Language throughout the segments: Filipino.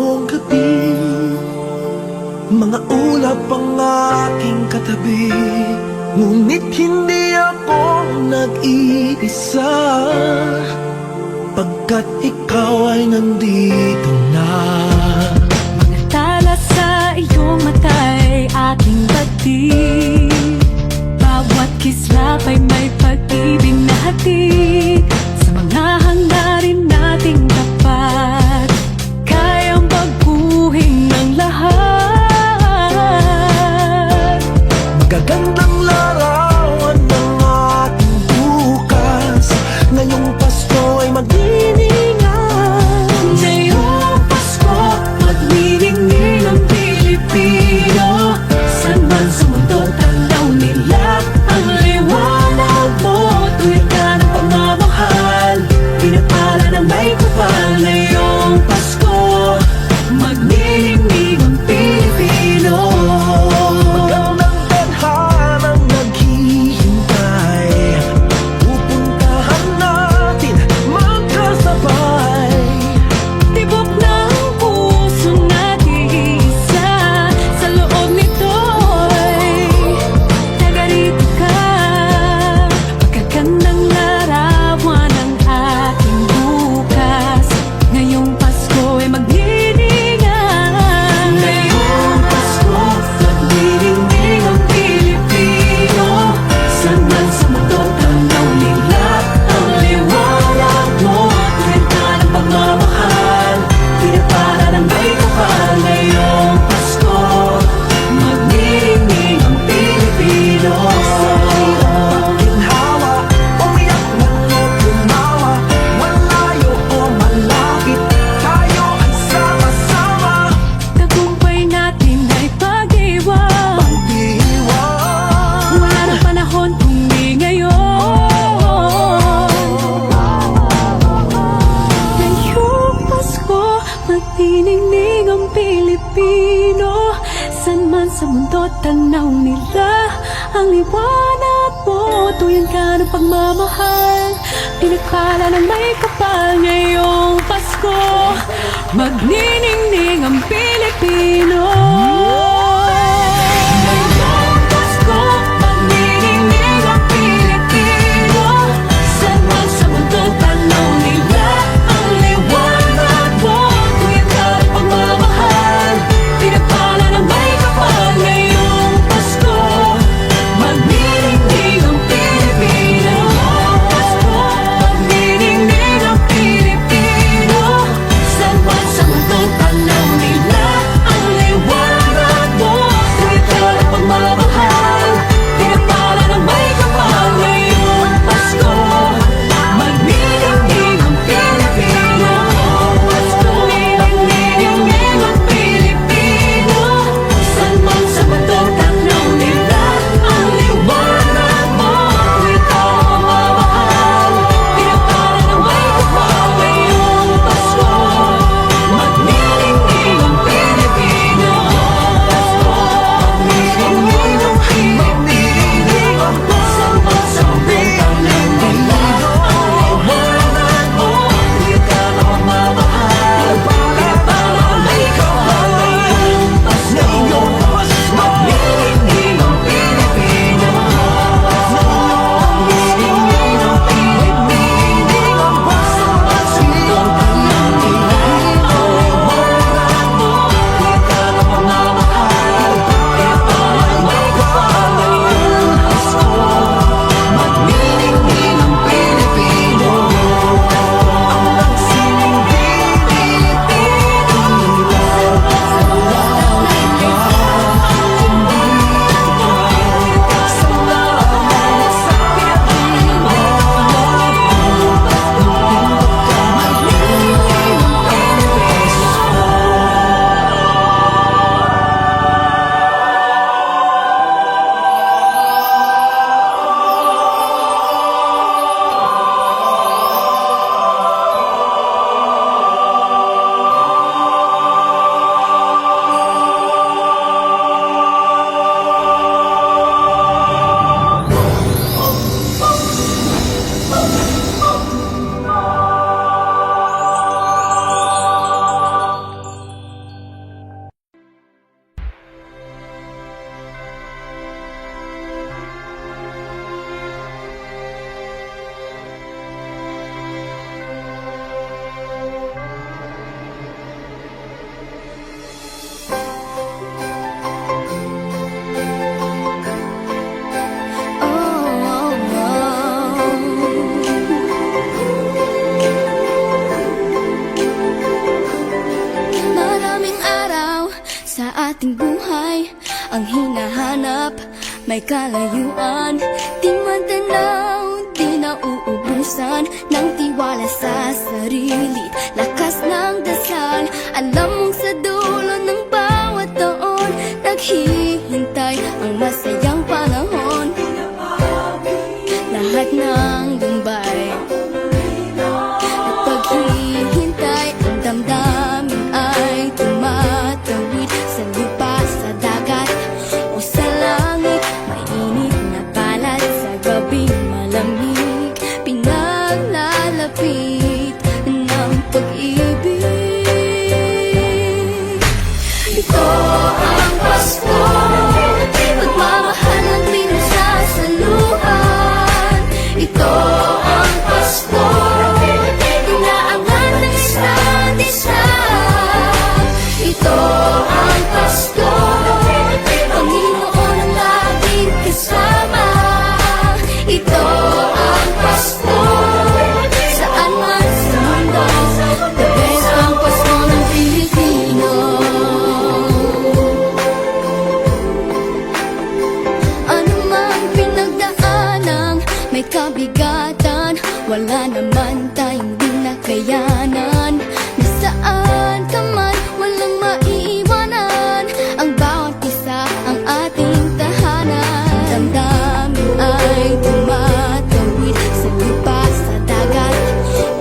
ngayong gabi. Mga ulap ang aking katabi, ngunit hindi ako nag-iisa, pagkat ikaw ay nandito na. Mga tala sa iyong mata'y aking batid, bawat kislap ay may pag-ibig na hatid. Sa mga hangarin nating tapat, kayang baguhin ng lahat. Magagandang larawan ng ating bukas, ngayong Pasko ay magdiningan. Ngayong Pasko, magniningning ang Pilipino. San man sa mundo, tanaw nila ang liwanag mo. Tuwid ka ng pagmamahal, pinapala ng may kapal. Ngayong Pasko, magniningning ang Pilipino. Magandang tadhanang naghihintay, pupuntahan natin magkasabay. Tibok ng puso nag-iisa, sa loob nito'y taga-rito ka. Magagandang larawan ng ating bukas, ngayong Pasko ay magdiningan. Ngayong Pasko, magniningning ang Pilipino. San man sa mundo, tanaw nila ang liwanag mo. Tuwid ka ng pagmamahal, pinapala ng may kapal. Ngayong Pasko, magniningning ang Pilipino. Ginhawa, umiyak man o tumawa, malayo o malapit, tayo ay sama-sama. Tagumpay natin ay pag-iwan, Pag-iwan, wala na panahon kung di ngayon. Ngayong Pasko, magniningning ang Pilipino. San man sa mundo, tanaw nila ang liwanag mo. Tuyan ka ng pagmamahal, pinagpala ng may kapal. Ngayong Pasko, magniningning ang Pilipino. Ngayong Pasko, magniningning ang Pilipino. San man sa mundo, tanaw nila ang liwanag mo. Tuyan ka ng pagmamahal, pinagpala ng may kapal. Ngayong Pasko, magniningning ang Pilipino. Pasko, magniningning ang Pilipino. San man sa mundo, tanaw nila ang liwanag sa ating buhay ang hinahanap, may kalayuan, di matanaw, di nauubusan ng tiwala sa sarili, lakas ng dasal. Alam mong sa dulo ng bawat taon, naghihintay ang masayang panahon. Lahat ng lumbay at paghihintay, ang damdamin ay tumatawid sa lupa, sa dagat o sa langit. Mainit na palad sa gabing malamig, pinaglalapit ng pag-ibig. Ito ang Pasko, pagmamahal ang pinagsasaluhan. Ito ang Pasko, inaangan ng isa't isa. Ito ang Pasko, Panginoon ang laging kasama. Ito ang Pasko, saan man sa mundo, the best ang Pasko ng Pilipino. Ano mang pinagdaanang may kabigatan, wala naman tayong di nakayanan. Nasaan ka man, walang maiiwanan, ang bawat isa ang ating tahanan. Damdamin ay tumatawid sa lupa, sa dagat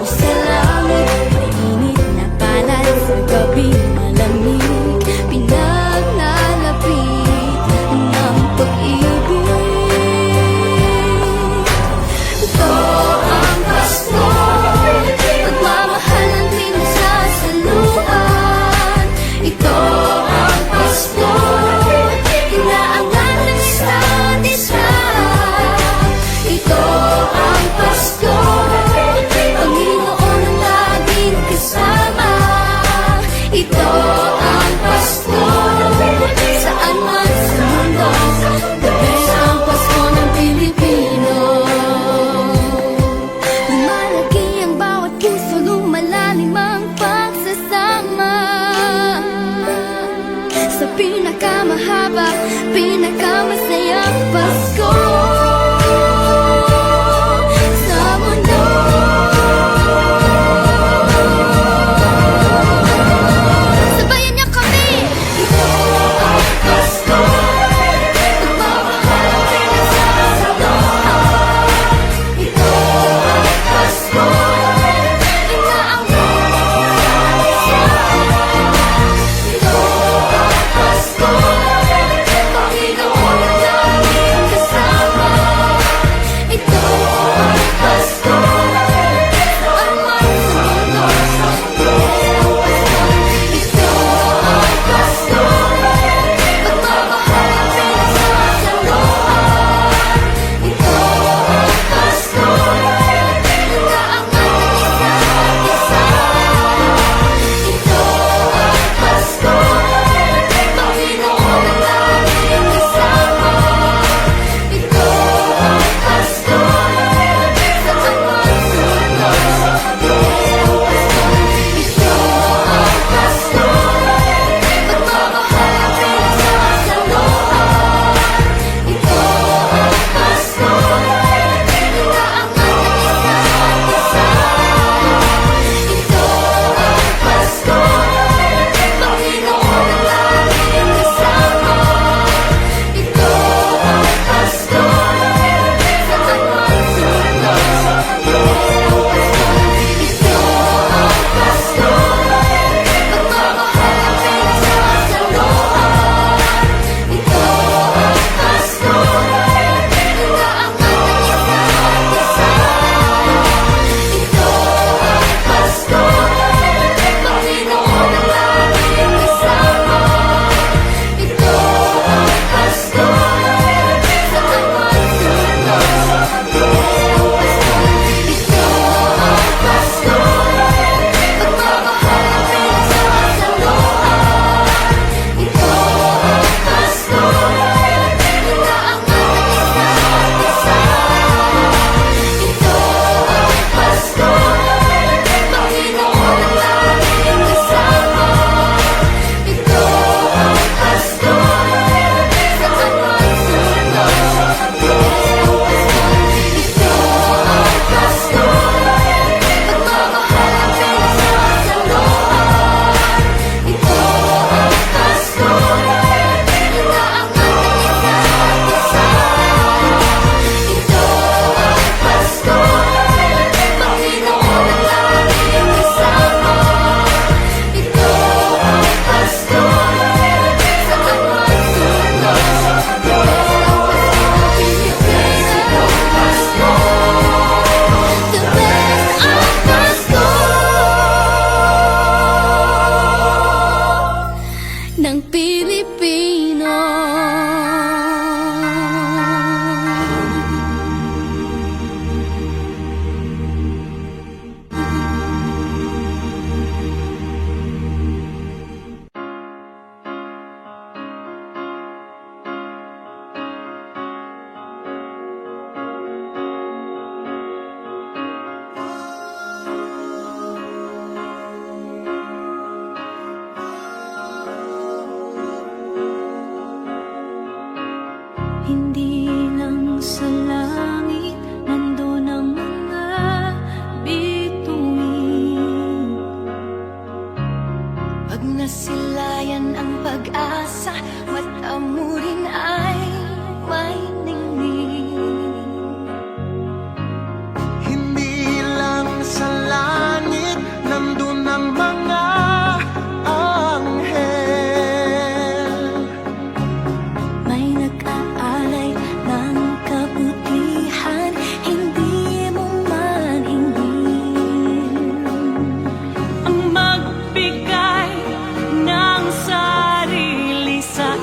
o sa langit. Mainit na palad sa gabing malamig, pinaglalapit ng pag-ibig. Ito ang Pasko, pagmamahal ang pinagsasaluhan. Ito ang Pasko, inaangan ng isa't isa. Ito ang Pasko, Panginoon ang laging kasama. Ito ang Pasko, saan man sa mundo, the best ang Pasko ng Pilipino. Lumalaki ang bawat puso, lumalalim ang pagsasama. Sa pinakamahaba, pinakamasayang Pasko sa mundo. Sabayan niyo kami! Ito ang Pasko, pagmamahal ang pinagsasaluhan. Ito ang Pasko, inaangan ng isa't isa. Ito ang Pasko, Panginoon ang laging kasama. ng Pilipino. Hindi lang sa langit nandun ang mga bituin. Pag nasilayan ang pag-asa, mata mo rin ay may ningning. Hindi lang sa langit nandun ang mga anghel. May nag-aalay ng kabutihan, hindi mo man hingin. Ang magbigay ng sarili sa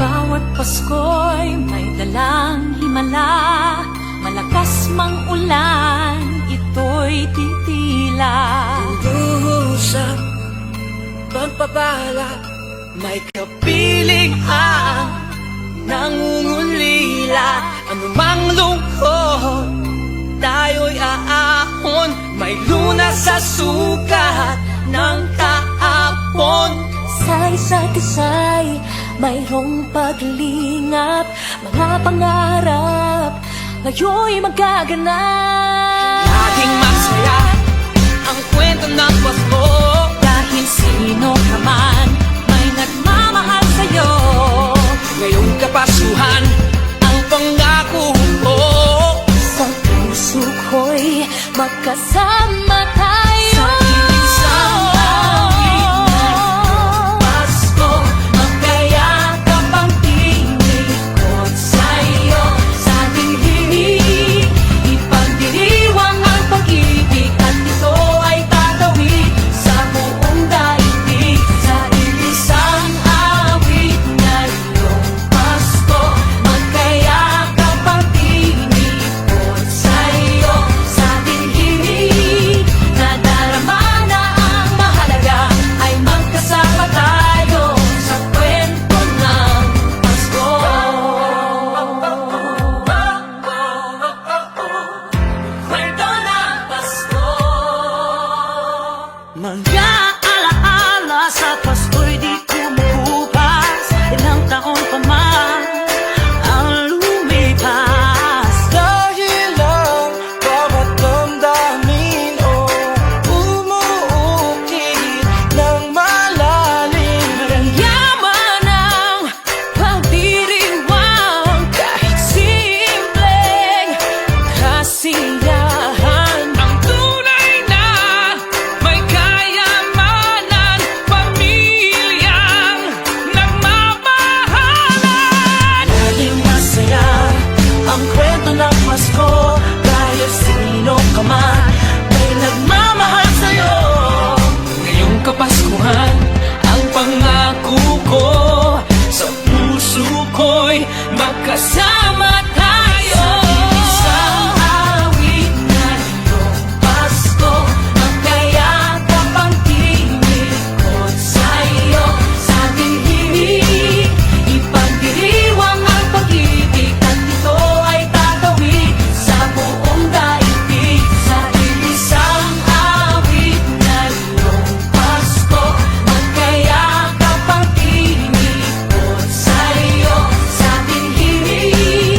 Bawat Pasko'y may dalang himala, malakas mang ulan, ito'y titila. Usap, pagpapala, may kapiling ang nangungulila. Anumang lungkot, tayo'y aahon, may lunas sa sukat ng kahapon. Sa isa't isa'y mayroong paglingap, mga pangarap ngayon'y magaganap. Laging masaya ang kwento ng Pasko. Dahil sino ka man may nagmamahal sa'yo. Ngayong Kapaskuhan, ang pangako ko. Sa puso ko'y magkasama tayo. Sa iisang awit na Pasko, magkayakap ang tinikot sa'yo. Sa ating himig, ipagdiriwang ang pag-ibig, at ito ay tatawid sa buong daigdig. Sa iisang awit na iyong Pasko, magkayakap ang tinikot sa'yo. Sa ating himig, nadarama na ang mahalaga, ay magkasama tayo sa kwento ng Pasko. Kwento ng Pasko. Mga alaala sa Pasko'y di kumukupas. Ilang taon pa man ang lumipas. Dahil ang bawat damdamin o umuukit ng malalim. Yaman ang pagdiriwang, kahit simpleng kasiyahan. Ang tunay na may kayamanan, pamilyang nagmamahalan. Laging masaya ang kwento ng Pasko, dahil sino ka man may nagmamahal sa'yo. Ngayong Kapaskuhan, ang pangako ko, sa puso ko'y magkasama tayo. Sa isang awit na iyong Pasko, magkayakap ang tinikot sa'yo. Sa ating himig, ipagdiriwang ang pag-ibig, at ito ay tatawid sa buong daigdig. Sa isang awit na iyong Pasko, magkayakap ang tinikot sa'yo. Sa ating himig,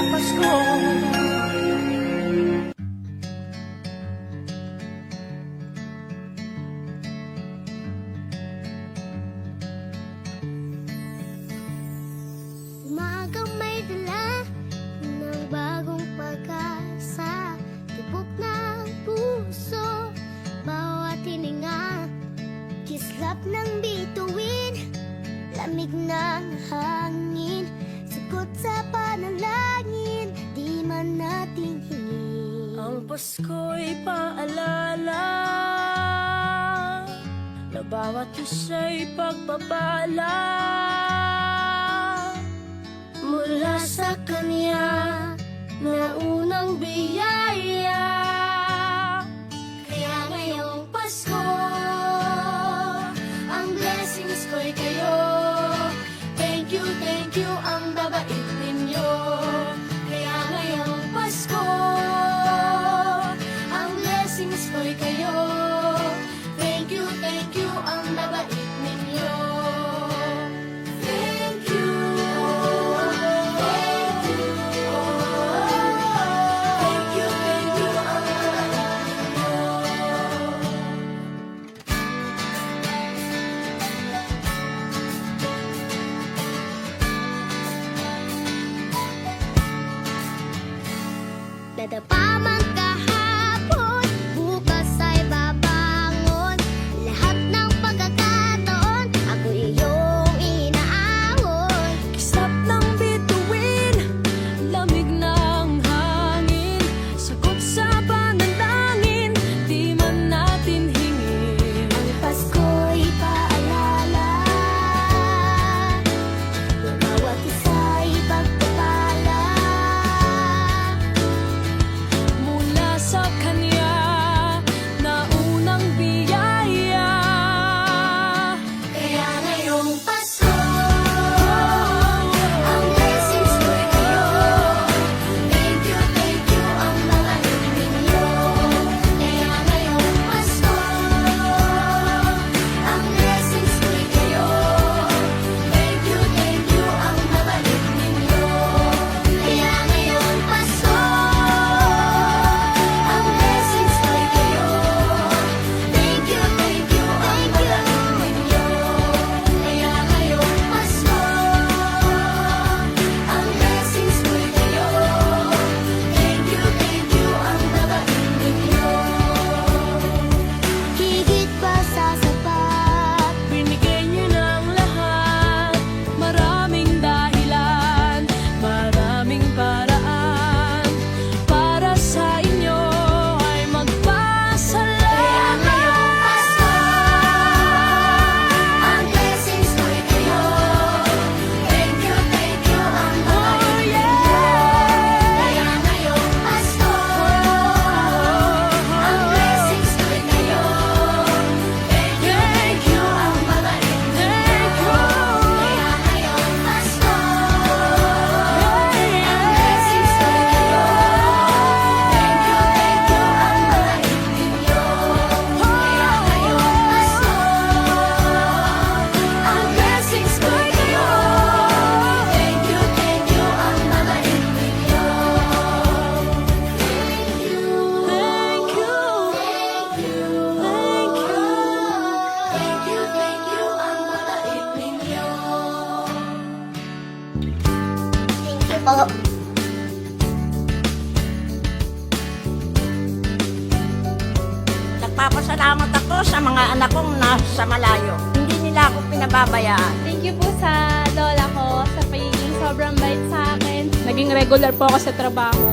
ng Pasko. Umagang may dala ng bagong pag-asa, tibok ng puso, bawat hininga, kislap ng bituin, lamig ng hangin, sagot sa panalangin, di man natin hingin. Ang Pasko'y paalala na bawat isa'y pagpapala Mula sa Kanya na unang biyaya, kaya ngayong Pasko, ang blessings ko'y kayo. Thank you, ang babait ninyo. Kaya ngayong Pasko, ang blessings ko'y kayo. Thank you, ang babait ninyo. Thank you, thank you, ang babait ninyo. Dadapa man kahapon, bukas ay babangon. Lahat ng pagkakataon, ako iyong inaahon. Kislap ng bituin, lamig ng hangin, sagot sa panalangin, di man natin hingin. Ang Pasko'y paalala na bawat isa'y pagpapala. Mula sa Kanya na unang biyaya, Kaya ngayong Pasko, ang blessings ko'y kayo. Thank you, ang babait ninyo. Kaya ngayong Pasko, ang blessings ko'y kayo. Thank you, ang babait ninyo. Kaya ngayong Pasko, ang blessings ko'y kayo. Thank you, ang babait ninyo. Kaya ngayong Pasko, ang blessings ko'y kayo. Thank you, ang babait ninyo. Higit pa sa sapat, binigay niyo ng lahat. Maraming dahilan, maraming paraan, para sa inyo ay kaya magpasalamat. ngayong Pasko, ang blessings ko'y kayo. Thank you, ang babait ninyo. Kaya ngayong Pasko, ang blessings ko'y kayo. Thank you, ang babait ninyo. Kaya ngayong Pasko, ang blessings ko'y kayo. Thank you, ang babait ninyo. Kaya ngayong Pasko, ang blessings ko'y kayo. Thank you, ang babait ninyo. Thank you po. Nagpapasalamat ako sa mga anak kong nasa malayo. Hindi nila ako pinababayaan. Thank you po sa lola ko sa pagiging sobrang bait sa akin. Naging regular po ako sa trabaho.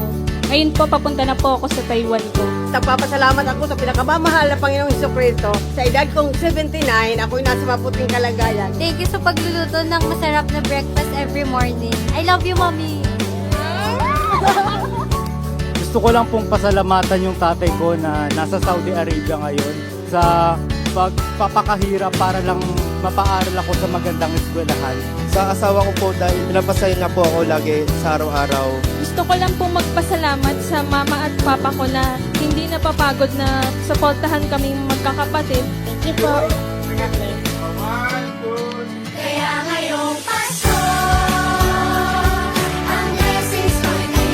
Ngayon po, papunta na po ako sa Taiwan ko. Nagpapasalamat ako sa pinakamamahal na Panginoong Jesucristo. Sa edad kong 79, ako'y nasa maputing kalagayan. Thank you sa pagluluto ng masarap na breakfast every morning. I love you, Mommy. Gusto ko lang pong pasalamatan yung tatay ko na nasa Saudi Arabia ngayon sa pagpapakahirap para lang mapaaral ako sa magandang eskwelahan. Sa asawa ko po dahil pinapasaya niya po ako lagi sa araw-araw. Gusto ko lang po magpasalamat sa mama at papa ko na hindi napapagod na suportahan kaming magkakapatid. Thank you po. Kaya ngayong Pasko, ang blessings ko'y kayo.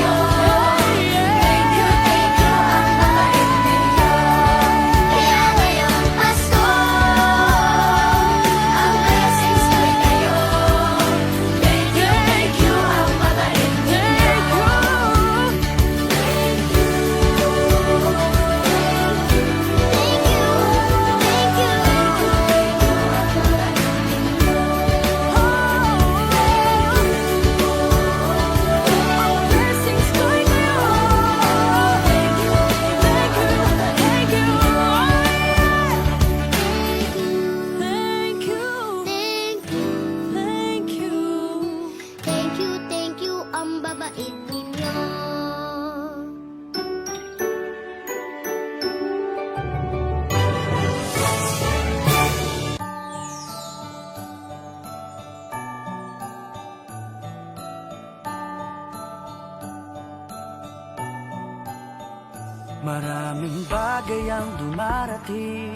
Maraming bagay ang dumarating,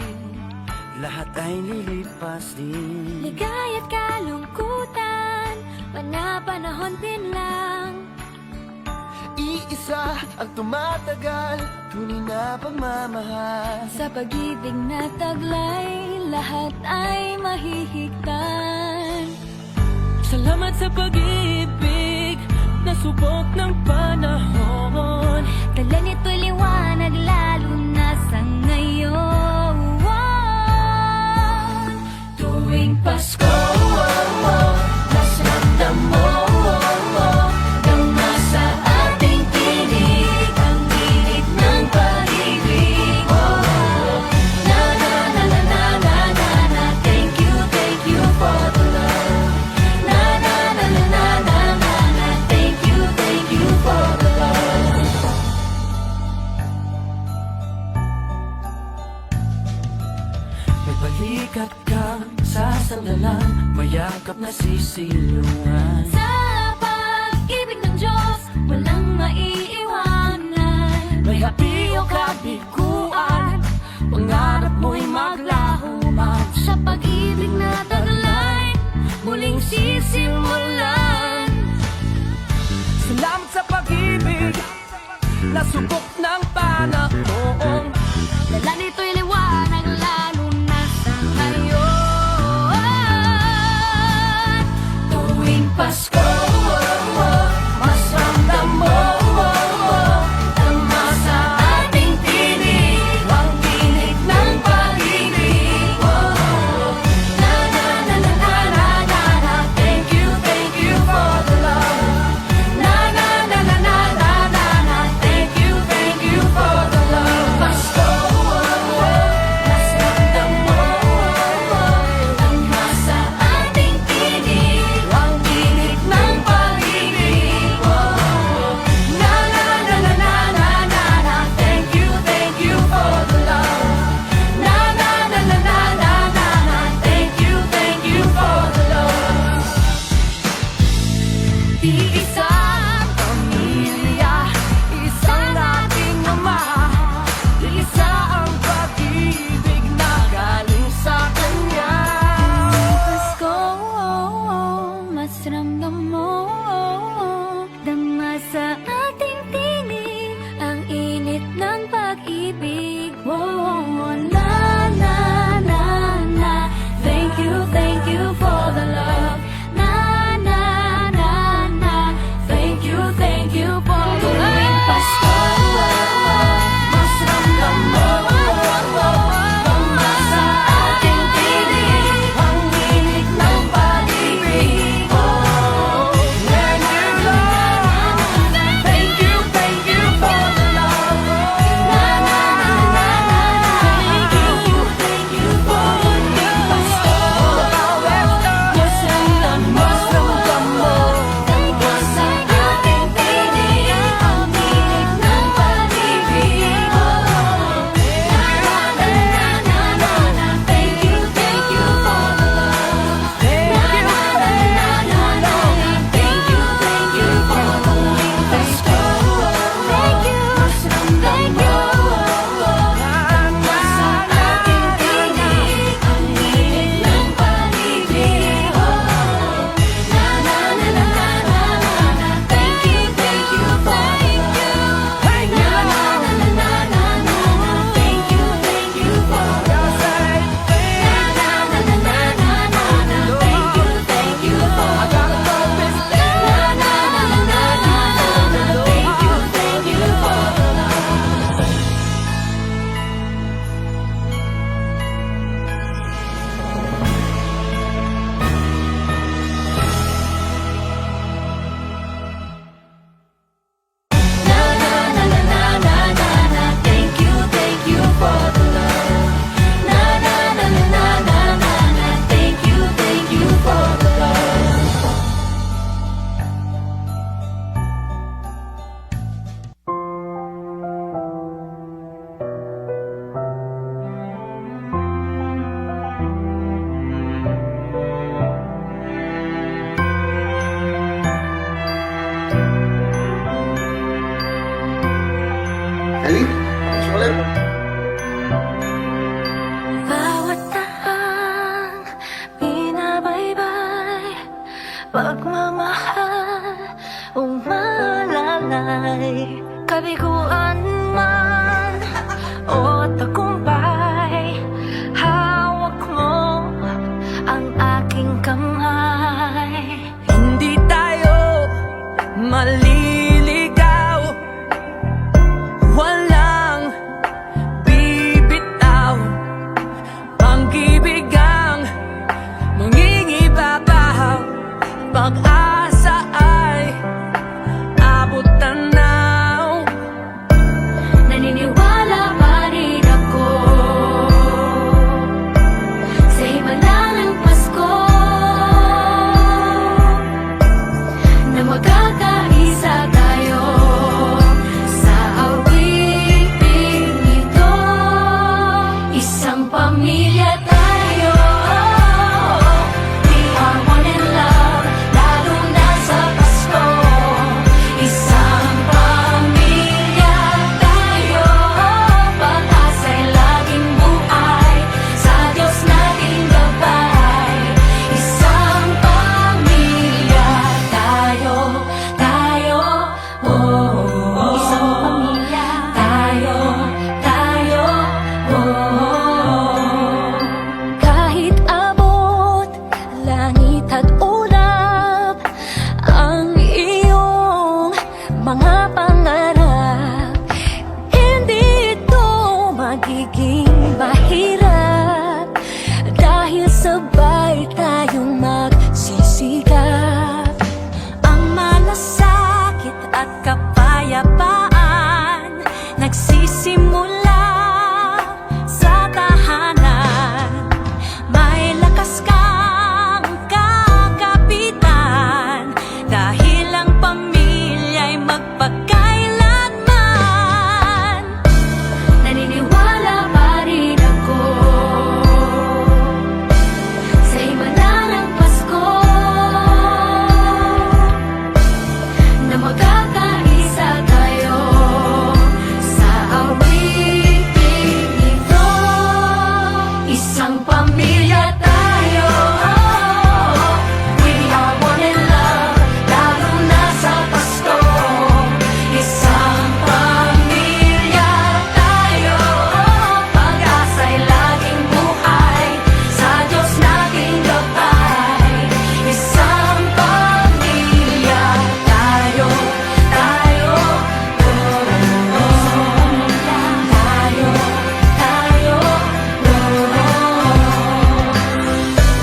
lahat ay lilipas din. Ligaya't kalungkutan, panahon din lang. Iisa ang tumatagal, tunay na pagmamahal. Sa pag-ibig na taglay, lahat ay mahihigtan. Salamat sa pag-ibig na subok ng panahon. Dala nito'y liwanag lalo na sa ngayon. Tuwing Pasko, mas ramdam mo dama sa ating tinig ang tinig ng pag-ibig. Na na na na na na na na. Thank you for the love. Na na na na na na na na. Thank you for the love. May balikat kang sasandalan, mayakap na sisilungan. Sa pag-ibig ng Diyos, walang maiiwanan. May hapi o kabiguan, pangarap mo'y maglaho man. Sa pag-ibig na taglay, muling sisimulan. Salamat sa pag-ibig na subok ng panahon. Dala nito'y liwanag lalo na sa ngayon. Tuwing Pasko, mas ramdam mo dama sa ating tinig ang tinig ng pag-ibig. Na na na na na na na na. Thank you for the love. Na na na na na na na na. Thank you for the love. Pasko, mas ramdam mo dama sa ating tinig ang tinig ng buhay. Kabiguan man o tagumpay, hawak mo ang aking kamay. Hindi tayo maliligaw, walang bibitaw. Pag-ibig ang mangingibabaw, pag-asa ay abot tanaw. Naniniwala pa rin ako sa himala ng Pasko, na magkakaisa tayo sa awiting ito. Isang pamilya tayo, we are one in love, lalo na sa Pasko. Isang pamilya tayo, pag-asa'y laging buhay, sa Diyos nating gabay. Isang pamilya tayo, oh. Isang pamilya tayo, oh. Kahit abot langit at ulap ang iyong mga pangarap, hindi ito magiging mahirap, dahil sabay tayong magsisikap. Ang malasakit at kapayapaan nagsisimula sa tahanan. May lakas kang kakapitan, dahil ang pamilya'y magpakailanman. Naniniwala pa rin ako sa himala ng Pasko, na magkakaisa tayo sa awiting ito. Isang pamilya tayo, we are one in love, lalo na sa Pasko. Isang pamilya tayo, pag-asa'y laging buhay, sa Diyos nating gabay. Isang pamilya tayo, oh.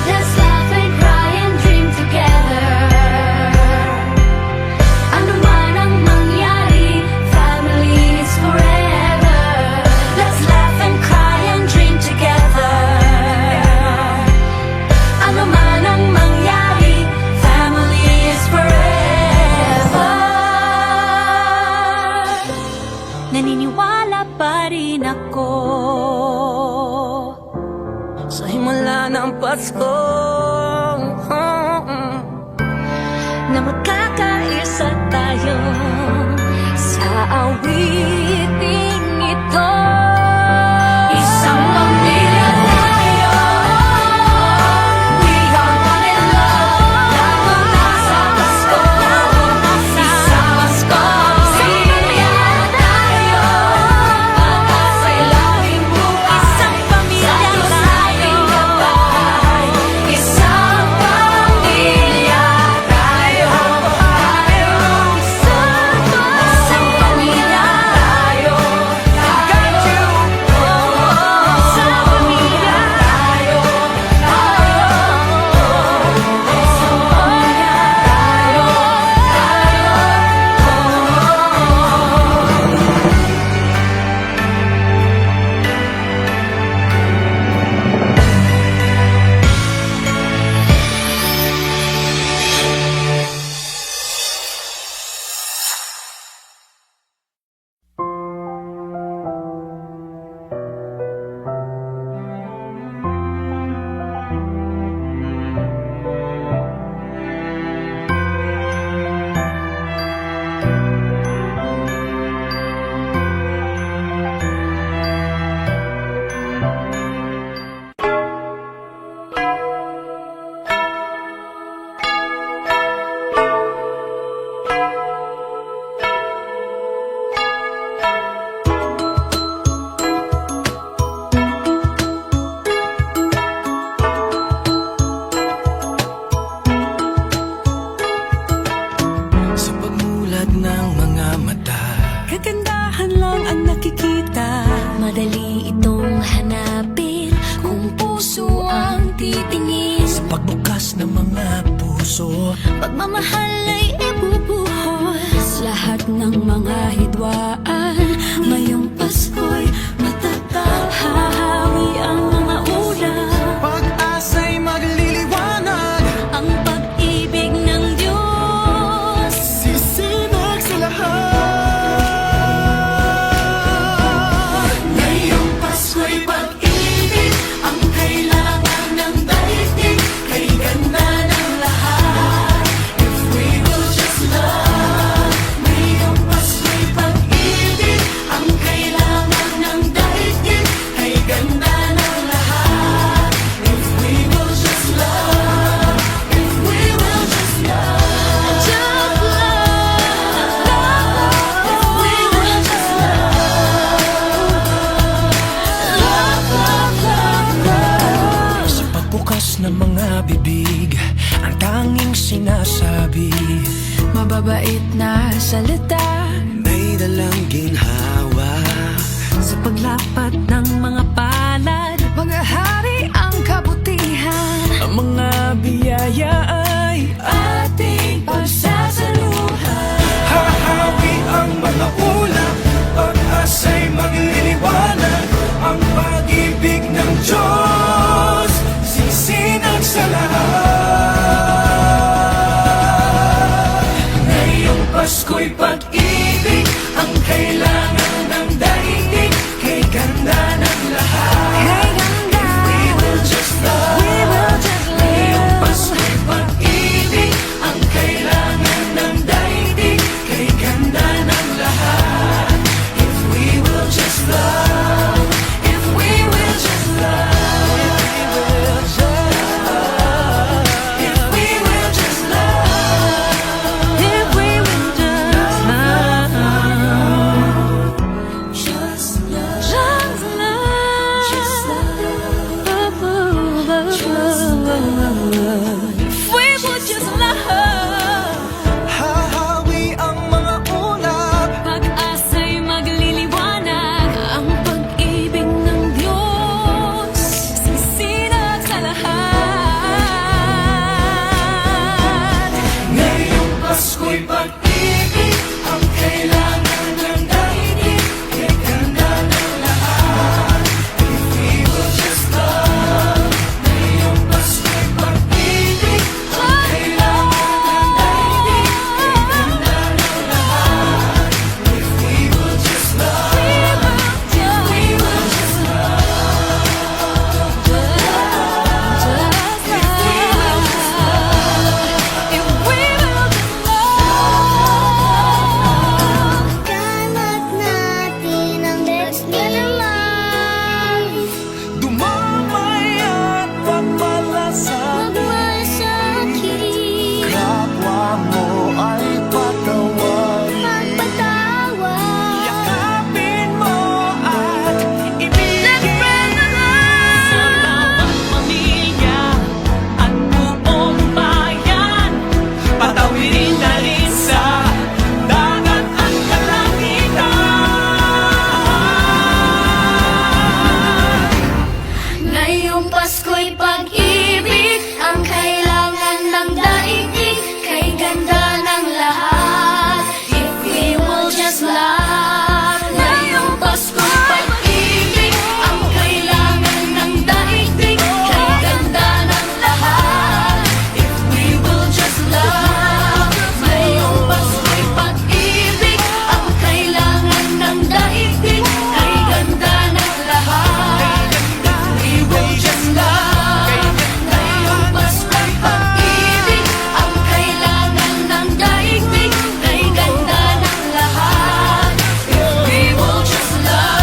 Let's laugh and cry and dream together. Ano man ang mangyari, family is forever. Let's laugh and cry and dream together. Ano man ang mangyari, family is forever. Naniniwala pa rin ako Sa himala ng Pasko, na magkakaisa tayo sa awiting ito. Isang pamilya tayo, we are one in love, lalo na sa Pasko. Isang Pasko, pamilya tayo, pag-asa'y laging buhay, sa Diyos nating gabay. Isang pamilya tayo, isang pamilya tayo. puso. Pagmamahal ay ibubuhos lahat ng mga hidwaan. Ngayong Pasko'y matatag, hahawi ang mga ulan. Pag-asa'y magliliwanag, Ang pag-ibig ng Diyos sisinag sa lahat. Ngayong Pasko'y pag-ibig ang kailangan ng daigdig. Kay ganda ng lahat, if we will just love. Ngayong Pasko'y pag-ibig ang kailangan ng daigdig. Kay ganda ng lahat, if we will just love. If we will just love. Just love. If we will just love. Sa pagbukas ng mga bibig, ang tanging sinasabi, Mababait na salita May dalang ginhawa, sa paglapat ng mga palad, mga hari ang kabutihan. ang mga biyaya ay ating pagsasaluhan. hahawi ang mga ulap, pag-asa'y magliliwanag. Ang pag-ibig ng Diyos sisinag sa lahat. Ngayong Pasko'y pag-ibig ang kailangan ng daigdig. Kay ganda ng lahat, if we will just love. Ngayong Pasko'y pag-ibig ang kailangan ng daigdig. Kay ganda ng lahat, if we will just love. If we will just love. If we will just love. If we will just love. Just love. Just love. If we would just love, Hahawi ang mga ulap, pag-asa'y magliliwanag. Ang pag-ibig ng Diyos sisinag sa lahat. Ngayong Pasko'y pag-ibig ang kailangan ng daigdig. Kay ganda ng lahat, if we will just love. Ngayong Pasko'y pag-ibig ang kailangan ng daigdig. Kay ganda ng lahat, if we will just love. If we will just love. If we will just love. If we will just love, kamat natin ang destiny naman. dumamay at pagmalasakit. Magmasakit, Kapwa mo ay patawarin. magpatawad. Yakapin mo at Let's ibigin. spread the Sa love. bawat pamilya at buong bayan, patawirin na rin sa dagat at kalangitan. Ngayong Pasko'y pag-ibig ang kailangan ng daigdig. Kay ganda ng lahat, if we will just love. Ngayong Pasko'y pag-ibig ang kailangan ng daigdig. Kay ganda ng lahat, If we will just love. ngayong Pasko'y pag-ibig ang kailangan ng daigdig. Kay ganda ng lahat, We will just love. ngayong Pasko'y pag-ibig ang kailangan ng daigdig. Kay ganda ng lahat, We will just love.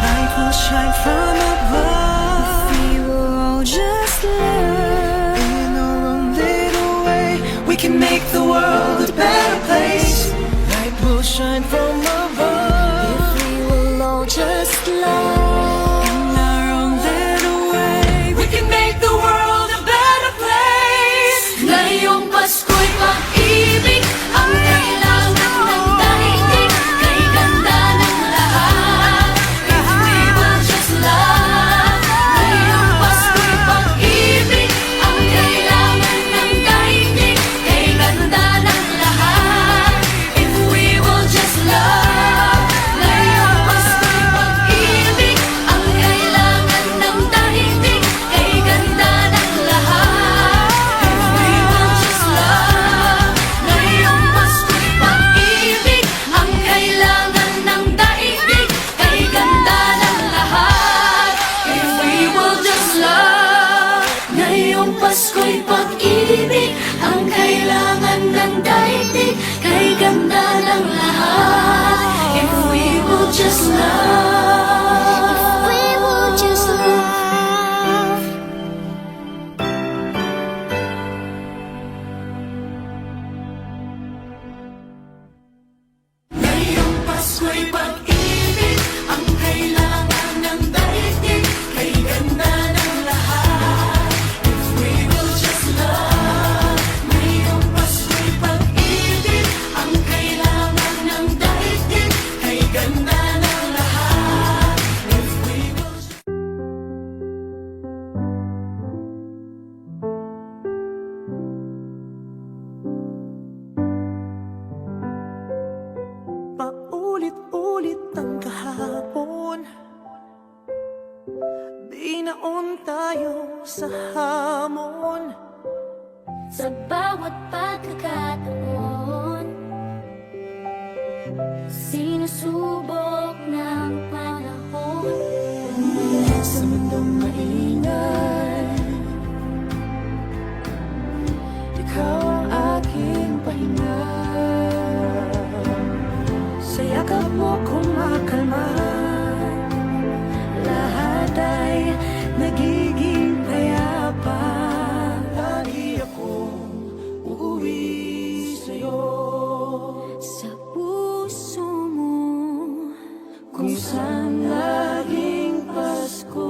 Light will shine from above. we will all just love. In our own little way, we can make the world a better place. Light will shine from above. We will all just love. In our own little way, we can make the world a better place. Ngayong Pasko'y pag-ibig ang kailangan ng daigdig. Kay ganda ng lahat, if we will just love. Ngayong Pasko'y pag-ibig Pasko'y pag-ibig ang kailangan ng daigdig. Kay ganda ng lahat, if we will just love. Ngayong Pasko'y pag-ibig ang kailangan ng daigdig. Kay ganda ng lahat, if we will just paulit-ulit ang kahapon. Binaon tayo sa hamon. Sa bawat pagkakataon, sinusubok ng panahon. Sa mundong maingay, ikaw ang aking pahinga. Sa yakap mo kumakalma, lahat ay nagiging payapa. Lagi akong uuwi sa'yo, Sa puso mo, kung saan laging Pasko.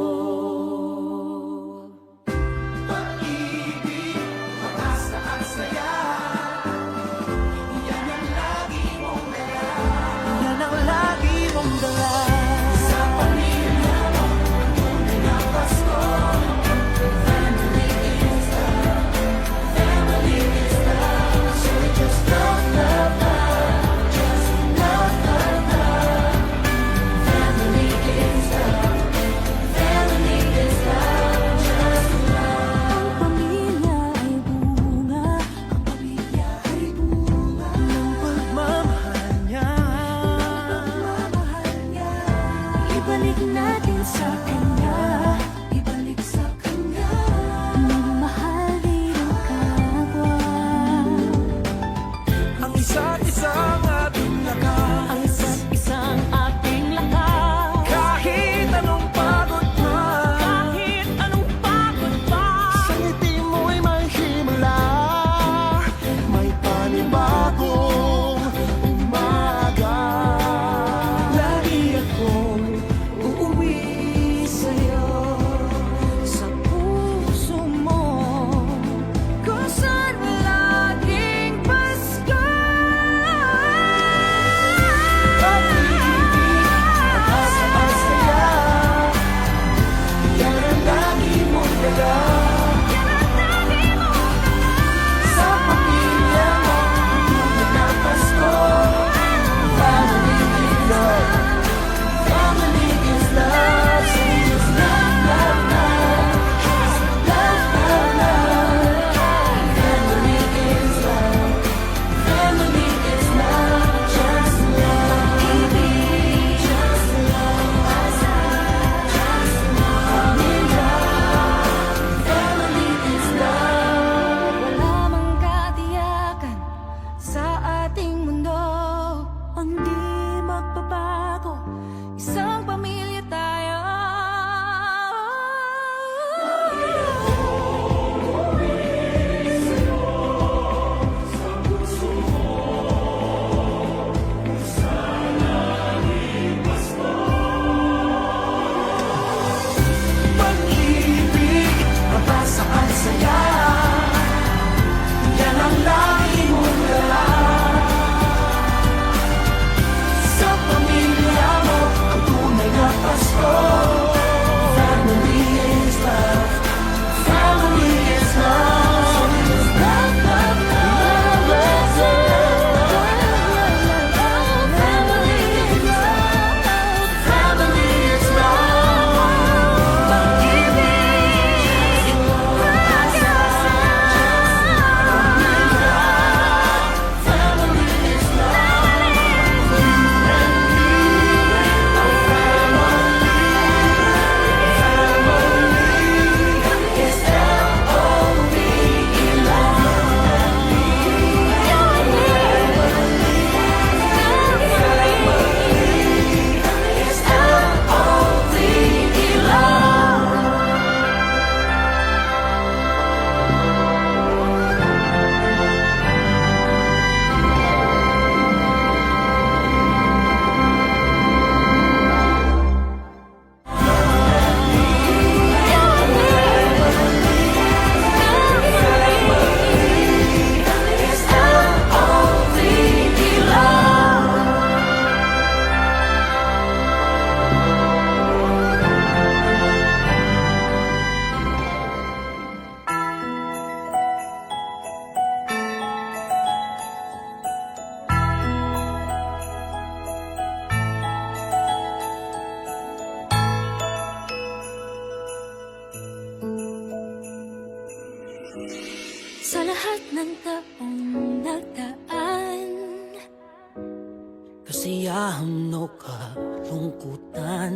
kasiyahan o kalungkutan.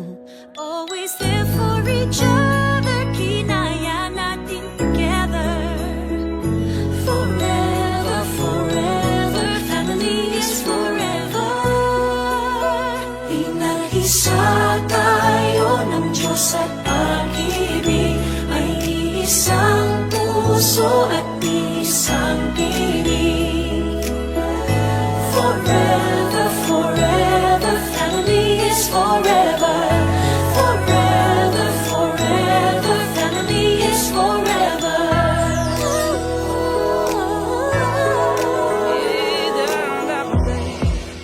Always there for each other, kinaya natin together. Forever, forever, family is forever. Pinag-isa tayo ng Diyos at pag-ibig, ay isang puso at isang tinig. Forever, forever, family is forever. Forever, forever, family is forever.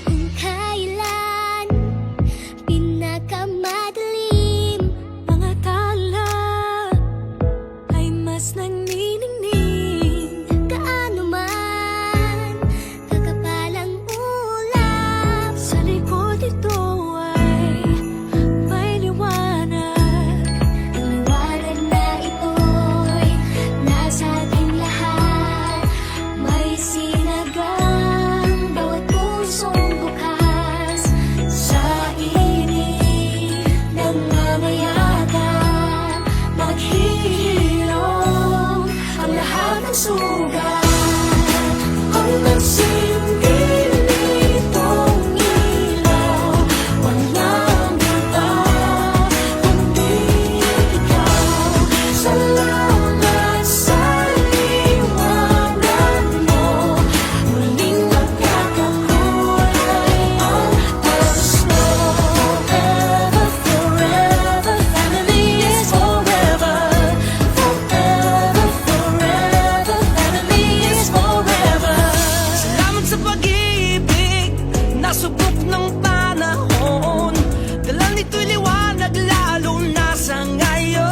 Kung kailan pinakamadilim Mga tala ay mas nagniningning. Kaano man kakapalang ulap Sa likod ito ay may liwanag. Ang liwanag na ito'y nasa ating lahat. May sinagang bawat pusong bukas. Sa init ng mamayagan, maghihilom ang lahat ng sugat. Ang nagsindi nitong ilaw, walang iba kundi ikaw. Salamat sa liwanag mo, muling magkakakulay ang gusto. Forever, forever, family is forever. Forever, forever, family is forever. Salamat sa pag-ibig, nasubok ng panahon. Dala nito'y liwanag lalo na sa ngayon.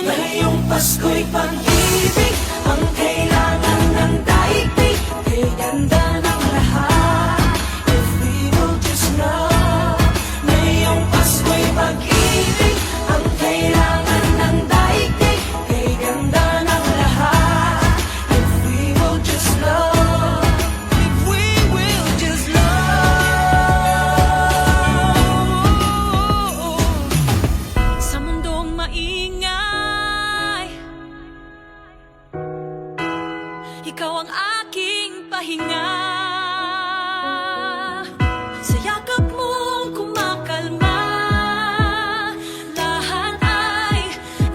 Ngayong Pasko'y pag-ibig ang kailangan ng daigdig. Kay ganda ng lahat, if we will just love. Ngayong Pasko'y pag-ibig ang kailangan ng daigdig. Kay ganda ng lahat, if we will just love. If we will just love. Sa mundong maingay, ikaw ang aking pahinga. Sa yakap mong kumakalma, lahat ay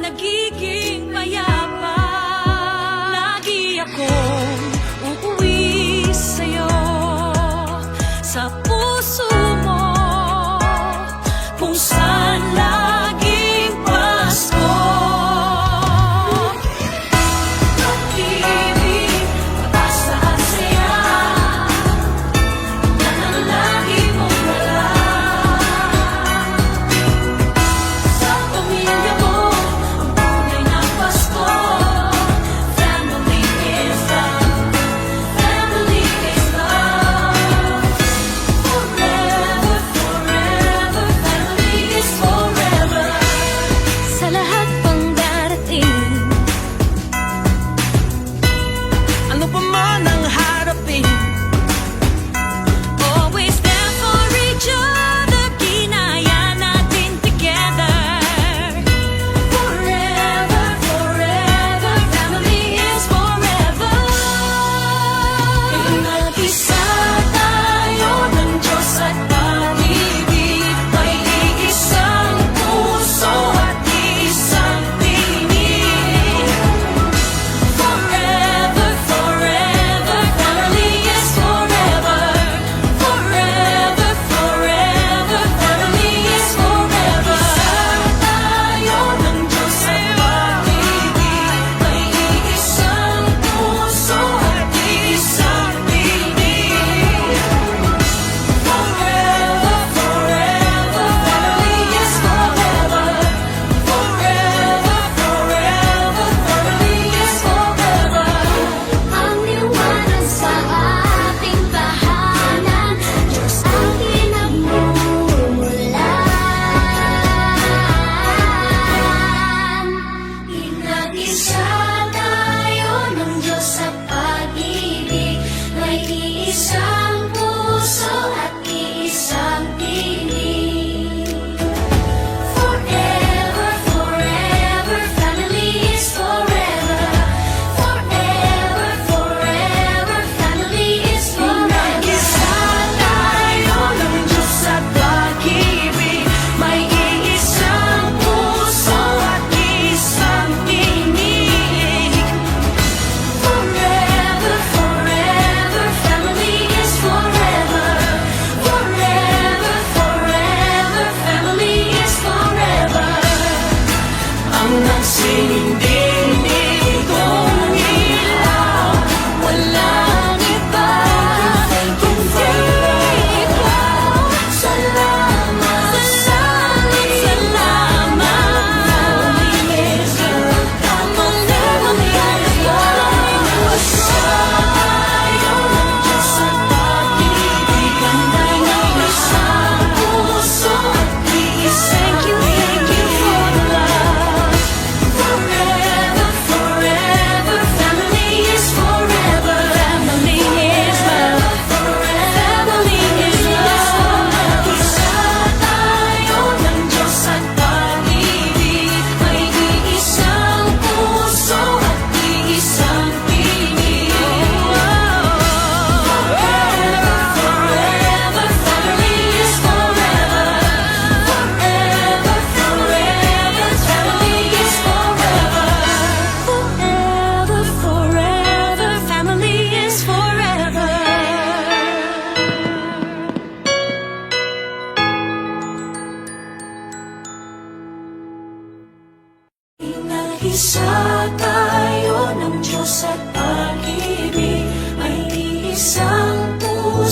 nagiging payapa. Lagi akong uuwi sa'yo, sa puso mo, kung saan laging Pasko. Pag-ibig, mataas na ang saya,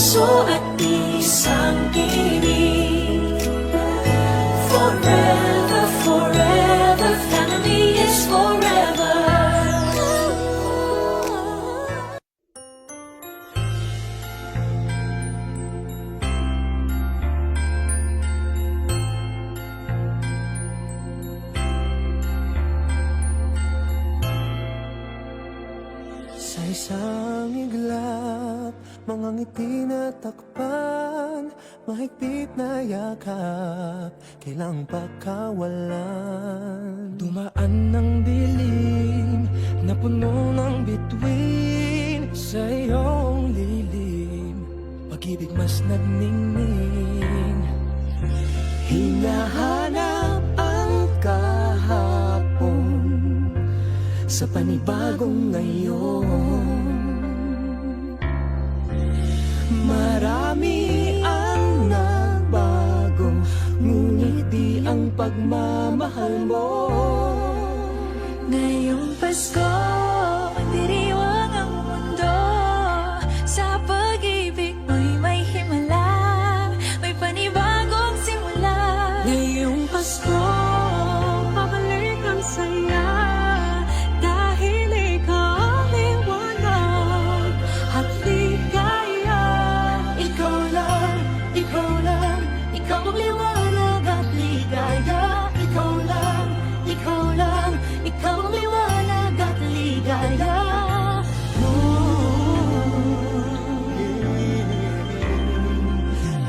puso at isang tinig. Forever, forever, family is forever. Sa isang iglap, mga ngiti na takpan, mahigpit na yakap, kailang pagkawalan. Dumaan ng dilim na puno ng bituin, sa iyong lilim, pag-ibig mas nagningning. Hinahanap ang kahapon sa panibagong ngayon. Marami ang nagbago, ngunit di ang pagmamahal mo. Ngayong Pasko, diriwang ang mundo. Sa pag-ibig mo'y may himala, may panibagong simula. Ngayong Pasko, pabalik ang saya, dahil ikaw ang liwanag at ligaya. Ikaw lang, ikaw lang, ikaw ang liwanag at ligaya. Ikaw lang, ikaw lang, ikaw ang liwanag at ligaya.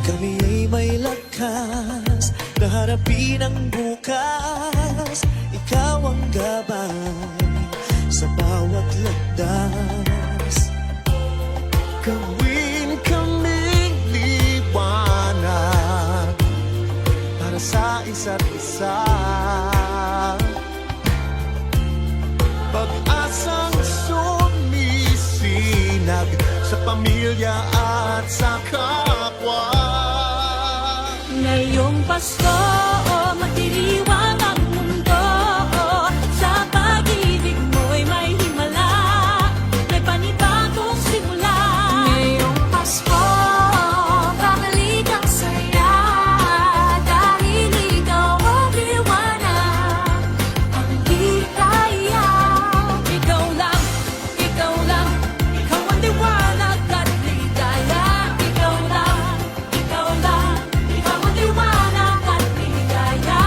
Kami ay may lakas na harapin ang bukas. Ikaw ang gabay sa bawat landas. Gawin kaming liwanag para sa isa't isa. Pag-asang sumisinag sa pamilya at sa kapwa. Ngayong Pasko, magdiriwang ang mundo. Sa pag-ibig mo'y may himala, may panibagong simula. Ngayong Pasko, babalik ang saya, dahil ikaw ang liwanag, ang ligaya. Ikaw lang, ikaw lang, ikaw ang liwanag at ligaya. Ikaw lang, ikaw lang, ikaw ang liwanag at ligaya.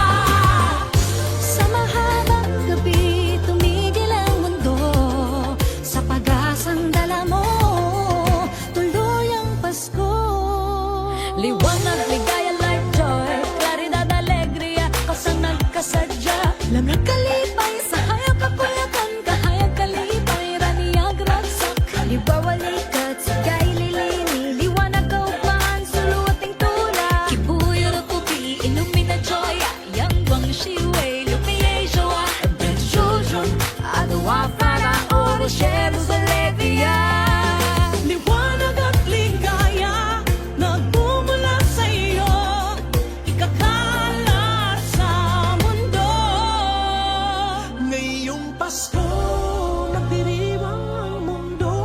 Sa mahabang gabi, tumigil ang mundo, sa pag-asang dala mo, tuloy ang Pasko. Liwanag, ligaya, light, joy, claridad, alegria, kasang nagkasadya. Lamig kalipay, sa hayag kapuyakan, kahayag kalipay, raniyag ragsak. Halimbawa likat, sigay lilini, liwanag kaugmaan, suluating tula. Kibuyo na kubi, ilumina joya, yang guang shiwei, lumiye joa. Ben children, adawa para oro, shadows, alegria. Liwanag at ligaya, nagmumula sa iyo, ikakalat sa mundo. Ngayong Pasko, nagdiriwang ang mundo.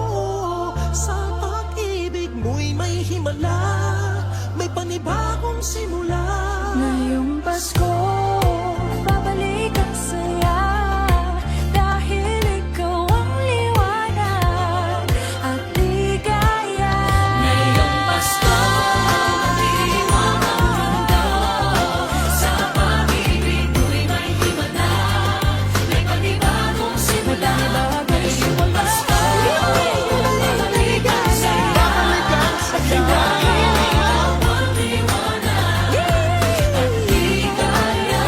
Sa pag-ibig mo'y may himala, may panibagong simula. Ngayong Pasko, babalik ang saya, dahil ikaw ang liwanag at ligaya. Ngayong Pasko, magdiriwang ang mundo. Sa pag-ibig mo'y may himala, may panibagong simula. Ngayong Pasko, babalik ang saya, dahil ikaw ang liwanag at ligaya.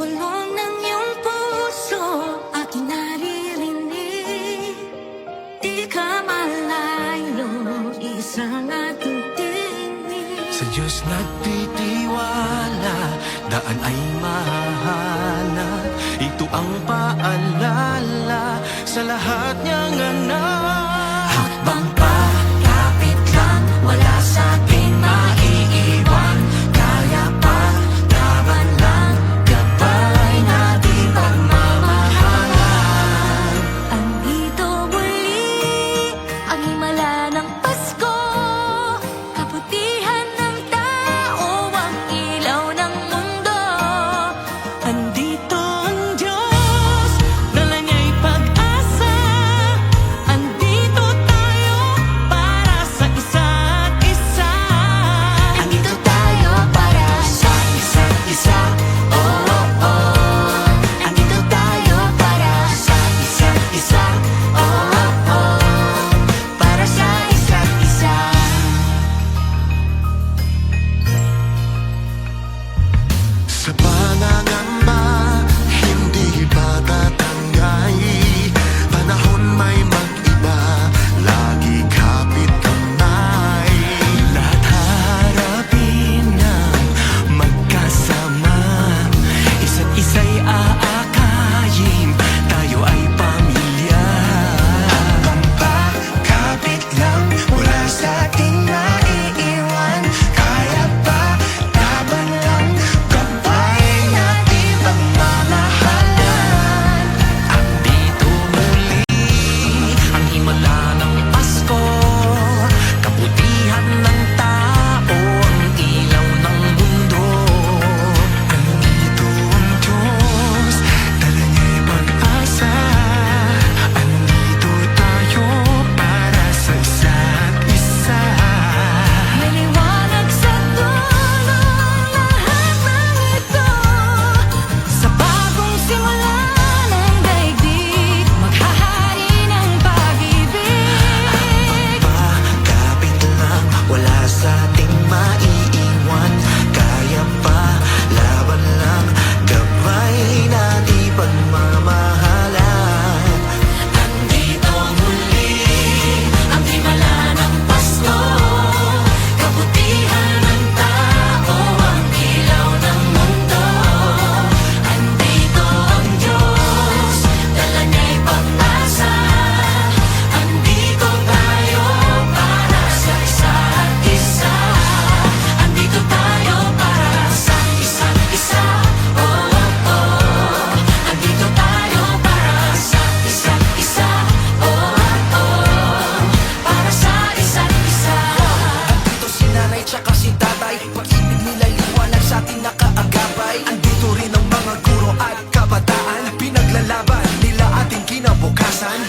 bulong ng iyong puso aking naririnig. Di ka malayo, isang ating tinig. Sa Diyos nagtitiwala, daan ay mahahanap. Ito ang paalala sa lahat niyang anak. Hakbang pa, kapit lang, wala sa ating maiiwan. Kaya pa, laban lang, gabay natin pagmamahalan. Andito muli, ang himala ng Pasko. Kabutihan ng tao, ang ilaw ng mundo. Andito ang Diyos, dala niya'y pag-asa. Andito tayo para sa isa't isa. Andito tayo para sa isa't isa. Oh, oh, oh. Andito tayo para sa isa't isa. Oh, oh, oh. Para sa isa't isa. Sa pangangamba, hindi pa tatangay. Panahon may mag-iba, lagi kapit kamay. Lahat harapin ng magkasama. Isa't isa'y aakayin, tayo ay pamilya. Habang pa, kapit lang, wala sa ating maiiwan. Kaya pa, laban lang, gabay natin pagmamahalan. Andito muli, ang himala ng Pasko. Kabutihan ng tao, ang ilaw ng mundo. Andito ang Diyos, dala niya'y pag-asa. Andito tayo para sa isa't isa. May liwanag sa dulo lahat ng ito. Sa bagong simula ng daigdig, maghahari ng pag-ibig. Kapit lang, wala sa ating maiiwan. Kaya pa, laban lang, gabay natin pagmamahalan. Andito muli, ang himala ng Pasko. Kabutihan ng tao, ang ilaw ng mundo. Andito ang Diyos, dala niya'y pag-asa. Andito tayo para sa isa't isa. Andito tayo para sa isa't isa. Oh, oh, oh. Andito tayo para sa isa't isa. Oh, oh. Para sa isa't isa. Andito si nanay tsaka si tatay, pag-ibig nila liwanag sa ating nakaagapay. Andito rin ang mga guro at kabataan, pinaglalaban nila ating kinabukasan.